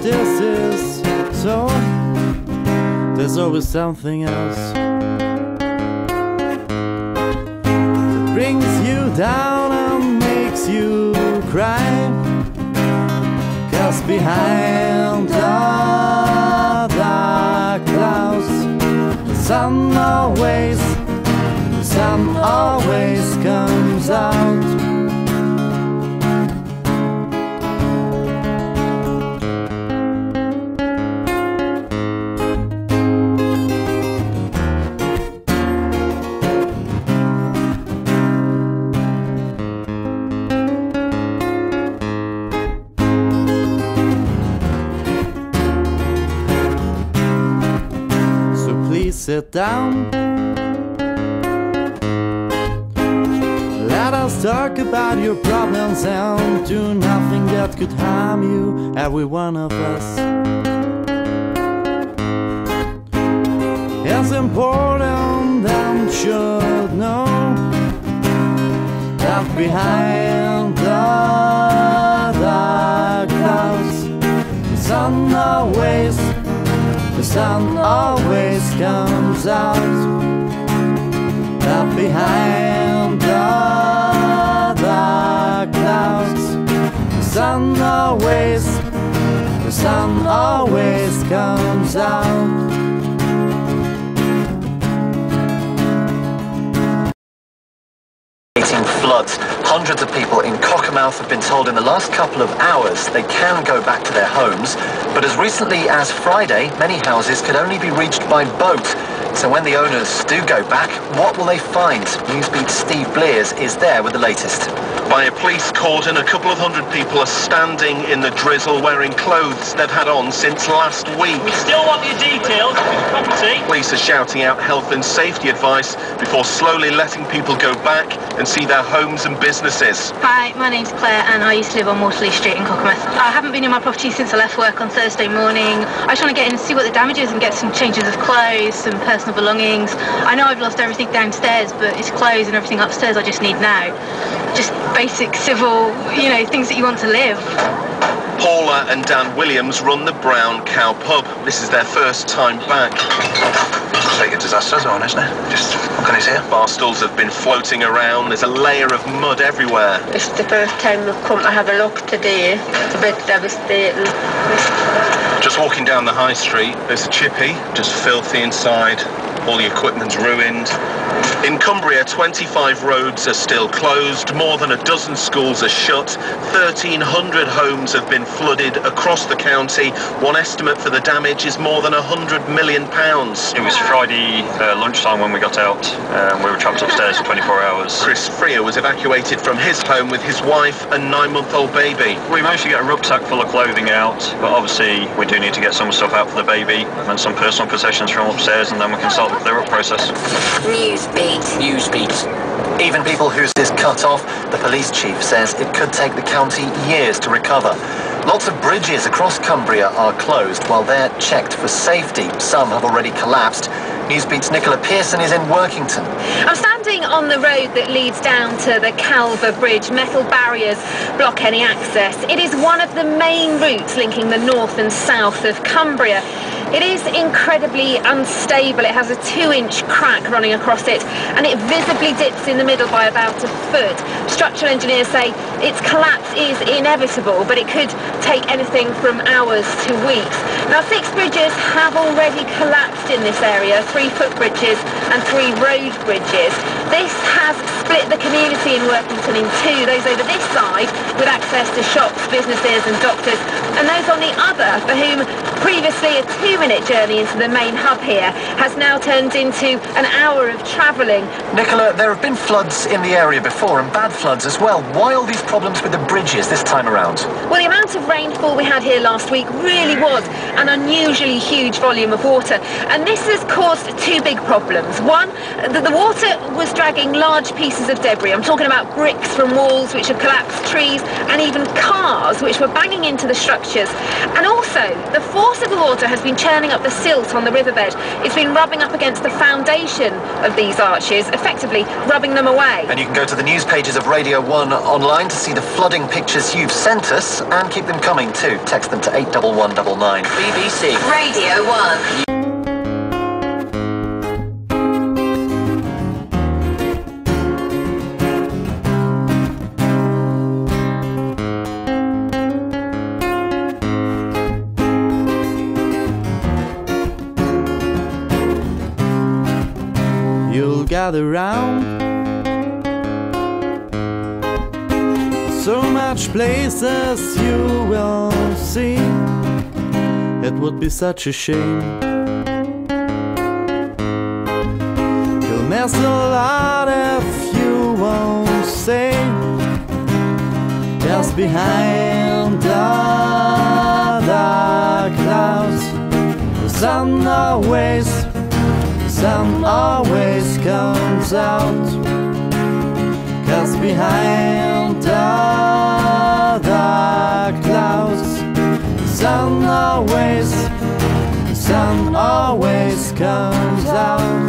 this is so, there's always something else that brings you down and makes you cry. 'Cause behind the dark clouds, the sun always comes out. Sit down. Let us talk about your problems and do nothing that could harm you, every one of us. It's important and should know that behind the dark clouds, the sun always comes out. That behind the dark clouds, the sun always comes out. Floods. Hundreds of people in Cockermouth have been told in the last couple of hours they can go back to their homes, but as recently as Friday, many houses could only be reached by boat. So when the owners do go back, what will they find? Newsbeat's Steve Blears is there with the latest. By a police cordon, a couple of hundred people are standing in the drizzle wearing clothes they've had on since last week. We still want your details of your property. Police are shouting out health and safety advice before slowly letting people go back and see their homes and businesses. Hi, my name's Claire and I used to live on Waterloo Street in Cockermouth. I haven't been in my property since I left work on Thursday morning. I just want to get in and see what the damage is and get some changes of clothes, some personal belongings. I know I've lost everything downstairs, but it's clothes and everything upstairs I just need now. Just basic civil, things that you want to live. Paula and Dan Williams run the Brown Cow pub. This is their first time back. It's like a disaster zone, isn't it? Just, what can I say? Bar stools have been floating around. There's a layer of mud everywhere. It's the first time we've come to have a look today. It's a bit devastating. Just walking down the high street, there's a chippy, just filthy inside. All the equipment's ruined. In Cumbria, 25 roads are still closed, more than a dozen schools are shut, 1,300 homes have been flooded across the county. One estimate for the damage is more than £100 million. It was Friday lunchtime when we got out. We were trapped upstairs for 24 hours. Chris Freer was evacuated from his home with his wife and 9-month-old baby. We managed to get a rucksack full of clothing out, but obviously we do need to get some stuff out for the baby and some personal possessions from upstairs, and then we can start the clear-up process. Newsbeat. Even people whose is cut off, the police chief says it could take the county years to recover. Lots of bridges across Cumbria are closed while they're checked for safety. Some have already collapsed. Newsbeat's Nicola Pearson is in Workington. I'm standing on the road that leads down to the Calver Bridge. Metal barriers block any access. It is one of the main routes linking the north and south of Cumbria. It is incredibly unstable. It has a 2-inch crack running across it and it visibly dips in the middle by about a foot. Structural engineers say its collapse is inevitable, but it could take anything from hours to weeks. Now, 6 bridges have already collapsed in this area, 3 footbridges and 3 road bridges. This has split the community in Workington in two, those over this side with access to shops, businesses and doctors, and those on the other for whom previously a 2-minute journey into the main hub here has now turned into an hour of travelling. Nicola, there have been floods in the area before and bad floods as well. Why all these problems with the bridges this time around? Well, the amount of rainfall we had here last week really was an unusually huge volume of water, and this has caused 2 big problems. One, that the water was dragging large pieces of debris. I'm talking about bricks from walls which have collapsed, trees, and even cars which were banging into the structures. And also, the force of the water has been churning up the silt on the riverbed. It's been rubbing up against the foundation of these arches, effectively rubbing them away. And you can go to the news pages of Radio 1 online to see the flooding pictures you've sent us, and keep them coming too. Text them to 81199. BBC Radio 1. You'll gather round so much places you will see. It would be such a shame. You'll miss a lot if you won't say. Just behind the clouds, the sun always comes out. 'Cause behind the clouds, the sun always comes out.